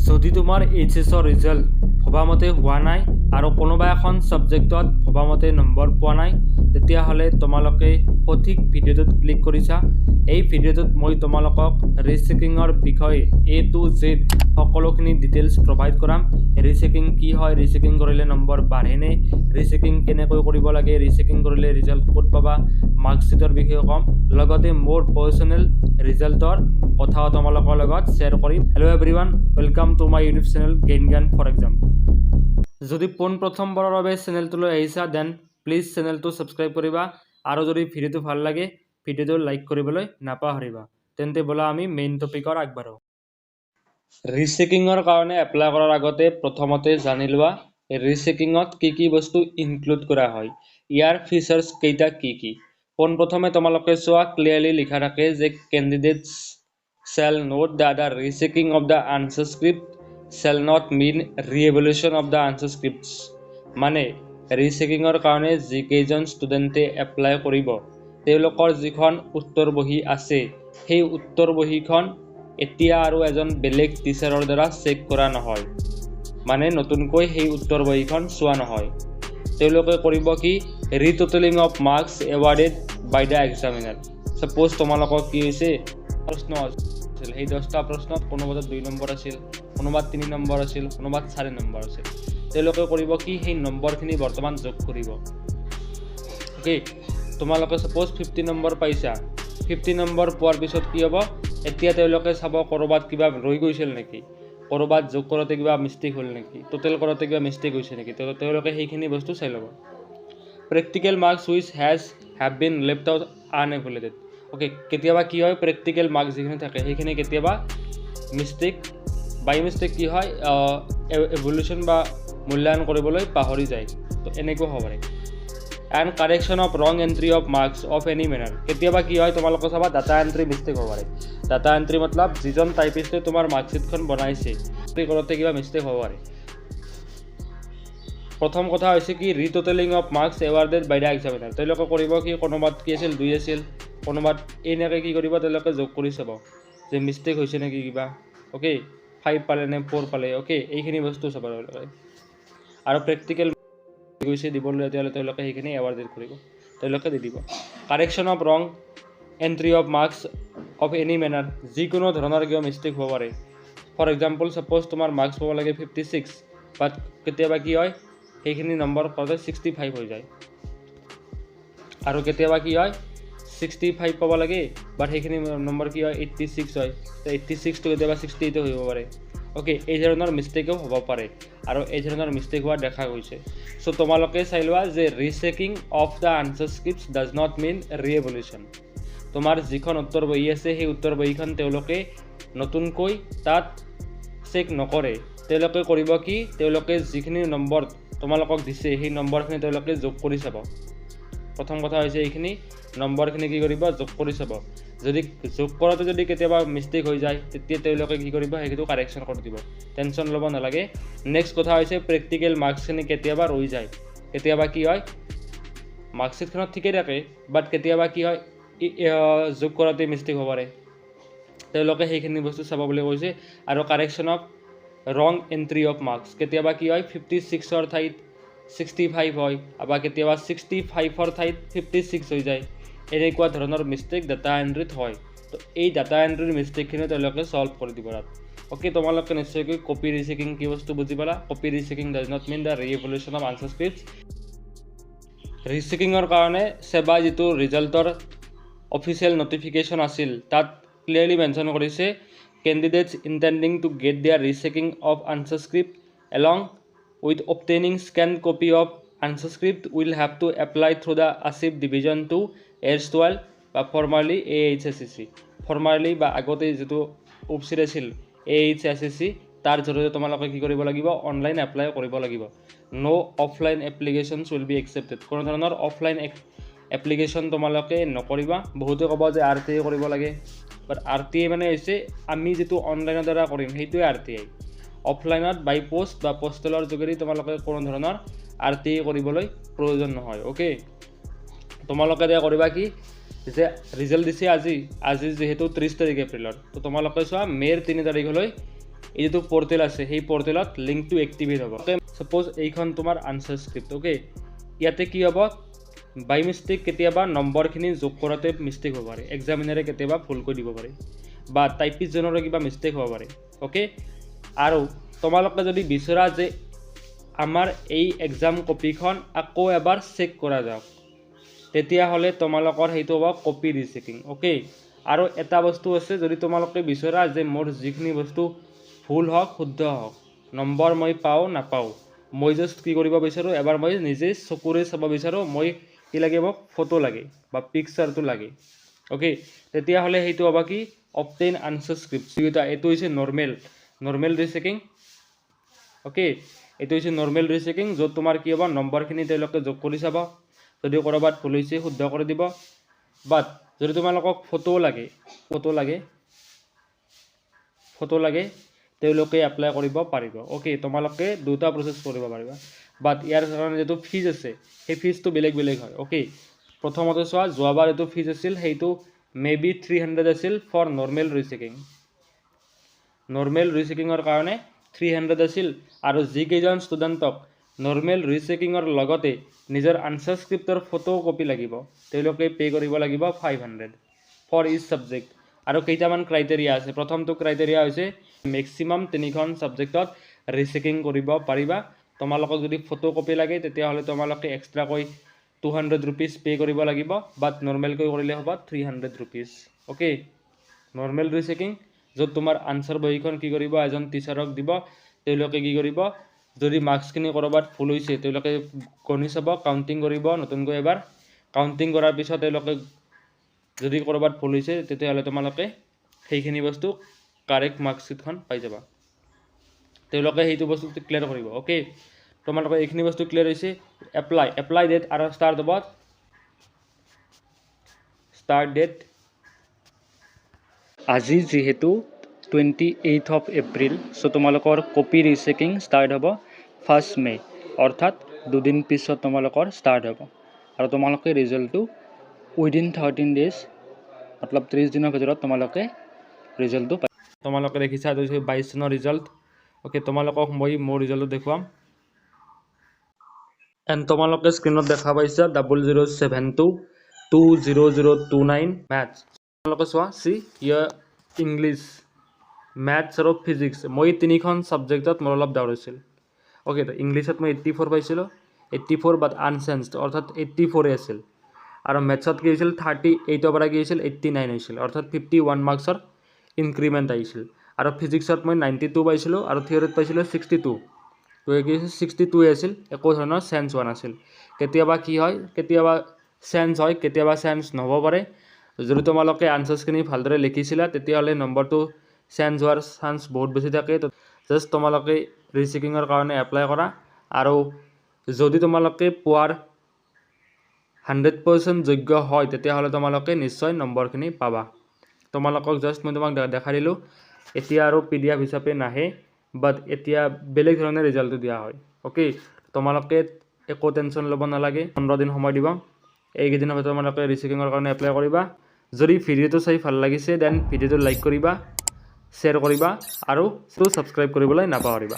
যদি তোমাৰ এইচএছৰ ৰিজাল্ট ভবামতে হোৱা নাই আৰু কোনোবা এখন ছাবজেক্টত ভবামতে নম্বৰ পোৱা নাই, তেতিয়াহ'লে তোমালোকে সঠিক ভিডিঅ'টোত ক্লিক কৰিছা। এই ভিডিঅ'টোত মই তোমালোকক ৰিচেকিঙৰ বিষয়ে A to Z সকলোখিনি ডিটেইলছ প্ৰভাইড কৰাম। ৰিচেকিং কি হয়, ৰিচেকিং কৰিলে নম্বৰ বাঢ়েনে, ৰিচেকিং কেনেকৈ কৰিব লাগে, ৰিচেকিং কৰিলে ৰিজাল্ট ক'ত পাবা, মাৰ্কশ্বিটৰ বিষয়ে ক'ম, লগতে মোৰ পাৰ্চনেল ৰিজাল্টৰ কথাও তোমালোকৰ লগত শ্বেয়াৰ কৰিম। Hello' everyone, welcome to my YouTube channel gain জ্ঞান ফৰ এক্সাম। যদি পোনপ্ৰথমবাৰৰ বাবে চেনেলটোলৈ আহিছা, দেন প্লিজ চেনেলটো ছাবস্ক্ৰাইব কৰিবা আৰু যদি ভিডিঅ'টো ভাল লাগে ভিডিঅ'টো লাইক কৰিবলৈ নাপাহৰিবা। তেন্তে ব'লা আমি মেইন টপিকৰ আগবাঢ়ো। ৰিচেকিঙৰ কাৰণে এপ্লাই কৰাৰ আগতে প্ৰথমতে জানি লোৱা ৰিচেকিঙত কি বস্তু ইনক্লুড কৰা হয়, ইয়াৰ ফিচাৰ্ছ কেইটা কি। পোনপ্ৰথমে তোমালোকে চোৱা, ক্লিয়াৰলি লিখা থাকে যে candidates shall note that the rechecking of the answer script shall not mean re-evaluation of the answer scripts। মানে ৰিচেকিঙৰ কাৰণে যিকেইজন ষ্টুডেণ্টে এপ্লাই কৰিব, তেওঁলোকৰ যিখন উত্তৰ বহী আছে, সেই উত্তৰ বহীখন এতিয়া আৰু এজন বেলেগ টিচাৰৰ দ্বাৰা চেক কৰা নহয়, মানে নতুনকৈ সেই উত্তৰ বহীখন চোৱা নহয়। তেওঁলোকে কৰিব কি, retotalling of marks awarded by the examiner. Suppose তোমালোকক কি হৈছে, প্ৰশ্ন আছিল, সেই 10টা প্ৰশ্নত কোনোবাত 2 নম্বৰ আছিল, কোনোবাত 3 নম্বৰ আছিল, কোনোবাত 4 নম্বৰ আছিল। তেওঁলোকে কৰিব কি, সেই নম্বৰখিনি বৰ্তমান যোগ কৰিব। অ'কে, তোমালোকে ছাপ'জ 50 নম্বৰ পাইছা। 50 নম্বৰ পোৱাৰ পিছত কি হ'ব, এতিয়া তেওঁলোকে চাব ক'ৰবাত কিবা ৰৈ গৈছিল নেকি, ক'ৰবাত যোগ কৰোঁতে কিবা মিষ্টেক হ'ল নেকি, টোটেল কৰোঁতে কিবা মিষ্টেক হৈছে নেকি, তেওঁলোকে সেইখিনি বস্তু চাই ল'ব। Practical marks which have been left out unevaluated. Okay, কেতিয়াবা কি হয়, প্ৰেক্টিকেল মাৰ্কছ যিখিনি থাকে সেইখিনি কেতিয়াবা বাই মিষ্টেক কি হয়, এভলিউশ্যন বা মূল্যায়ন কৰিবলৈ পাহৰি যায়, তো এনেকুৱা হ'ব পাৰে। এণ্ড কাৰেকশ্যন অফ ৰং entry of marks of any manner. কেতিয়াবা কি হয়, তোমালোকে চাবা ডাটা এণ্ট্ৰি মিষ্টেক হ'ব পাৰে। ডাটা এণ্ট্ৰি মতলব যিজন টাইপিষ্টে তোমাৰ মাৰ্কশ্বিটখন বনাইছে, এণ্ট্ৰি কৰোঁতে কিবা মিষ্টেক হ'ব পাৰে। প্ৰথম কথা হৈছে কি, retotalling of marks awarded by the examiner. তেওঁলোকে কৰিব কি, কোনোবাত কি আছিল 2 আছিল, কোনোবাত এনেকৈ কি কৰিব, তেওঁলোকে যোগ কৰি চাব যে মিষ্টেক হৈছে নেকি কিবা। অ'কে, 5 পালে নে 4 পালে। অ'কে, এইখিনি বস্তু চাব তেওঁলোকে। আৰু প্ৰেক্টিকেল গৈছে দিবলৈ, তেতিয়াহ'লে তেওঁলোকে সেইখিনি এৱাৰ্ডেড কৰিব, তেওঁলোকে দি দিব। কাৰেকশ্যন অফ ৰং entry of marks of any manner. যিকোনো ধৰণৰ কিবা মিষ্টেক হ'ব পাৰে। ফৰ এক্সাম্পল, ছাপ'জ তোমাৰ মাৰ্কছ পাব লাগে 56, বাট কেতিয়াবা কি হয়, সেইখিনি নম্বৰ পাওঁতে 65 হৈ যায়। আৰু কেতিয়াবা কি হয়, 65 পাব লাগে, বাট সেইখিনি নম্বৰ কি হয়, 86 হয়। তো 86টো কেতিয়াবা 68 হৈ হ'ব পাৰে। অ'কে, এই ধৰণৰ মিষ্টেকো হ'ব পাৰে আৰু এই ধৰণৰ মিষ্টেক হোৱা দেখা গৈছে। চ' তোমালোকে চাই লোৱা যে rechecking of the answer scripts does not mean re-evaluation. তোমাৰ যিখন উত্তৰ বহী আছে, সেই উত্তৰ বহীখন তেওঁলোকে নতুনকৈ তাত চেক নকৰে। তেওঁলোকে কৰিব কি, তেওঁলোকে যিখিনি নম্বৰ তোমালোকক দিছে, সেই নম্বৰখিনি তেওঁলোকে যোগ কৰি চাব। প্ৰথম কথা হৈছে এইখিনি নম্বৰখিনি কি কৰিব, যোগ কৰি চাব। যদি যোগ কৰোঁতে যদি কেতিয়াবা মিষ্টেক হৈ যায়, তেতিয়া তেওঁলোকে কি কৰিব, সেইটো কাৰেকশ্যন কৰি দিব। টেনশ্যন ল'ব নালাগে। নেক্সট কথা হৈছে প্ৰেক্টিকেল মাৰ্কছখিনি কেতিয়াবা ৰৈ যায়। কেতিয়াবা কি হয়, মাৰ্কশ্বিটখনত ঠিকেই থাকে, বাট কেতিয়াবা কি হয়, যোগ কৰোঁতে মিষ্টেক হ'ব পাৰে। তেওঁলোকে সেইখিনি বস্তু চাব বুলি কৈছে। আৰু কাৰেকশ্যন অফ ৰং এণ্ট্ৰি অফ মাৰ্কছ। কেতিয়াবা কি হয়, 56ৰ ঠাইত 65 হয়, বা কেতিয়াবা 65ৰ ঠাইত 56 হৈ যায়। এনেকুৱা ধৰণৰ মিষ্টেক ডাটা এণ্ট্ৰিত হয়। তো এই ডাটা এণ্ট্ৰিৰ মিষ্টেকখিনি তেওঁলোকে ছল্ভ কৰি দিব তাত। অ'কে, তোমালোকে নিশ্চয়কৈ কপি ৰিচেকিং কি বস্তু বুজি পালা। Copy rechecking does not mean the re-evaluation of answer scripts. ৰিচেকিঙৰ কাৰণে ছেবা যিটো ৰিজাল্টৰ অফিচিয়েল নটিফিকেশ্যন আছিল, তাত ক্লিয়াৰলি মেনশ্যন কৰিছে, candidates intending to get their rechecking of answer script along with obtaining scanned copy of answer script will have to apply through the ASIP division to erstwhile বা formerly AHSCC। ফৰ্মাৰলি বা আগতে যিটো website আছিল AHSCC, তাৰ জৰিয়তে তোমালোকে কি কৰিব লাগিব, অনলাইন এপ্লাই কৰিব লাগিব। No' offline applications will be accepted. কোনো ধৰণৰ অফলাইন এপ্লিকেশ্যন তোমালোকে নকৰিবা। বহুতে ক'ব যে RTI কৰিব লাগে, বাট RTI মানে হৈছে আমি যিটো অনলাইনৰ দ্বাৰা কৰিম সেইটোৱে RTI। অফলাইনত বাই পোষ্ট বা পোষ্টেলৰ যোগেদি তোমালোকে কোনো ধৰণৰ RTI কৰিবলৈ প্ৰয়োজন নহয়। অ'কে, তোমালোকে এতিয়া কৰিবা কি, যে ৰিজাল্ট দিছে আজি যিহেতু 30 তাৰিখ এপ্ৰিলৰ, তো তোমালোকে চোৱা মে'ৰ 3 তাৰিখলৈ এই যেটো পোৰ্টেল আছে সেই পোৰ্টেলত লিংকটো এক্টিভেট হ'ব সাপোজ এইখন তোমাৰ আনসাৰ স্ক্ৰিপ্ট ওকে ইয়াতে কি হ'ব বাই মিস্টেক কেতিয়াবা নম্বৰখিনি যোগ কৰাতে মিস্টেক হ'ব পাৰে এক্সামিনাৰে কেতিয়াবা ভুল কৰি দিব পাৰে বা টাইপিষ্টজনৰ কিবা মিস্টেক হ'ব পাৰে ওকে আৰু তোমালোকে যদি বিচৰা যে আমাৰ এই এক্সাম কপিখন আকৌ এবাৰ চেক কৰা যাওক তেতিয়া হলে তোমালোকৰ হেইটো হ'ব কপি ৰিচেকিং ওকে আৰু এটা বস্তু আছে যদি তোমালোকে বিচৰা যে মোৰ যিখিনি বস্তু ভুল হওক শুদ্ধ হওক নম্বৰ মই পাও নাপাও মই জাস্ট কি কৰিব বিচাৰো এবাৰ মই নিজে চকুৰে চাব বিচাৰো মই কি লাগে মোক ফটো লাগে বা পিকচাৰটো লাগে ওকে তেতিয়া হলে হেইটো হ'ব কি obtain answer script এটো হৈছে নরমাল রিচেকিং ওকে এটো হৈছে নরমাল রিচেকিং যত তোমাৰ কি হ'ব নম্বৰখিনি তেওঁলোকে যোগ কৰি চাব যদি কৰবাত ভুল হৈছে শুদ্ধ কৰি দিব বাট যদি তোমালোকক ফটো লাগে তেওঁলোকে এপ্লাই কৰিব পাৰিব ওকে তোমালোকে দুটা প্ৰসেস কৰিব পাৰিবা বাট ইয়াৰ কাৰণে যেটো ফিজ আছে সেই ফিজটো বেলেগ হয় ওকে প্ৰথমতে চোৱা যোৱাবাৰ এটো ফিজ আছিল হেইটো মেবি 300 আছিল ফৰ নৰমাল ৰিচেকিংৰ কাৰণে 300 আছিল আৰু যি কেজন ষ্টুডেন্টক নৰমাল ৰিচেকিংৰ লগতে নিজৰ আনসাৰ স্ক্ৰিপ্টৰ ফটো কপি লাগিব তেওঁলোকে পে কৰিব লাগিব 500 ফৰ ইচ সাবজেক্ট আৰু কেইটামান ক্ৰাইটেৰিয়া আছে প্ৰথমটো ক্ৰাইটেৰিয়া হৈছে ম্যাক্সিমাম 3খন সাবজেক্টত ৰিচেকিং কৰিব পাৰিবা তোমালোকক যদি ফটো কপি লাগে তেতিয়া হলে তোমালোকে এক্সট্ৰা কৈ 200 rupees পে কৰিব লাগিব বাট নৰমাল কৈ কৰিলে হ'ব 300 rupees ওকে নৰমাল ৰিচেকিং যত তোমাৰ আনসাৰ বহিখন কি কৰিব এজন টিচাৰক দিব তেওঁলোকে কি কৰিব যদি মাৰ্কসখিনি কৰবাত ভুল হৈছে তেওঁলোকে গণি চাব কাউন্টিং কৰিব নতুনকৈ এবাৰ কাউন্টিং কৰাৰ পিছত তেওঁলোকে যদি কৰবাত ভুল হৈছে তেতিয়া হলে তোমালোকে সেইখিনি বস্তু কাৰেক্ট মাৰ্কসিটখন পাই যাবা তেওঁলোকে হেইটো বস্তু ক্লিয়াৰ কৰিব ওকে তোমালোকে এইখিনি বস্তু ক্লিয়াৰ হৈছে এপ্লাই ডেট আৰু স্টাৰ্ট ডেট আজি যেহেতু 28th of April সো তোমালোকৰ কপি ৰিচেকিং স্টাৰ্ট হ'ব 1st May অৰ্থাৎ দুদিন পিছত তোমালোকৰ স্টাৰ্ট হ'ব আৰু তোমালোকে ৰিজাল্টটো উইদিন 13 days मतलब 30 দিনৰ ভিতৰত তোমালোকে ৰিজাল্টটো পাই তোমালোকে দেখিছা 2022 চনৰ ৰিজাল্ট ওকে তোমালোকক মই মোৰ ৰিজাল্ট দেখুৱাম এন্ড তোমালোকে স্ক্ৰিনত দেখা পাইছা 0072200029 ম্যাথছ তোমালোকে চোৱা সি ইয়াৰ ইংলিশ ম্যাথছ আৰু ফিজিক্স মই তিনিখন সাবজেক্টত মোৰ অলপ ডাউট আছিল ওকে তো ইংলিশত মই 84 পাইছিলো 84 বাট আনসেন্সড অৰ্থাৎ 84 আছিল আৰু ম্যাথছত কি হৈছিল 38 পৰা কি হৈছিল 89 হৈছিল অৰ্থাৎ 51 মাৰ্কছৰ ইনক্ৰিমেন্ট আহিছিল আৰু ফিজিক্সত মই 92 পাইছিলো আৰু থিওৰিত পাইছিলো 62 তো কি 62 আছিল একো ধৰণৰ সেন্স হোৱা নাছিল কেতিয়াবা কি হয় কেতিয়াবা সেন্স হয় কেতিয়াবা সেন্স নহব পাৰে যদি তোমালোকে আনসাৰখিনি ভালদৰে লিখিছিলা তেতিয়া হলে নম্বৰটো চেঞ্জ হোৱাৰ চান্স বহুত বেছি থাকে তো জাস্ট তোমালোকে ৰিচেকিংৰ কাৰণে এপ্লাই কৰা আৰু যদি তোমালোকে পোৱাৰ 100% যোগ্য হয় তেতিয়া হলে তোমালোকে নিশ্চয় নম্বৰখিনি পাবা তোমালোকক জাস্ট মই তোমাক দেখাই দিলো এতিয়া আৰু পিডিএফ হিচাপে নাহে বাট এতিয়া বেলেগ ধৰণে ৰিজাল্টটো দিয়া হয় ওকে তোমালোকে একো টেনশন লব নালাগে 15 দিন সময় দিবা এই দিনৰ ভিতৰত তোমালোকে ৰিচেকিংৰ কাৰণে এপ্লাই কৰিবা যদি ভিডিওটো চাই ভাল লাগিছে দেন ভিডিওটো লাইক কৰিবা শেয়াৰ কৰিবা আৰু সাবস্ক্ৰাইব কৰিবলৈ নাপাহৰিবা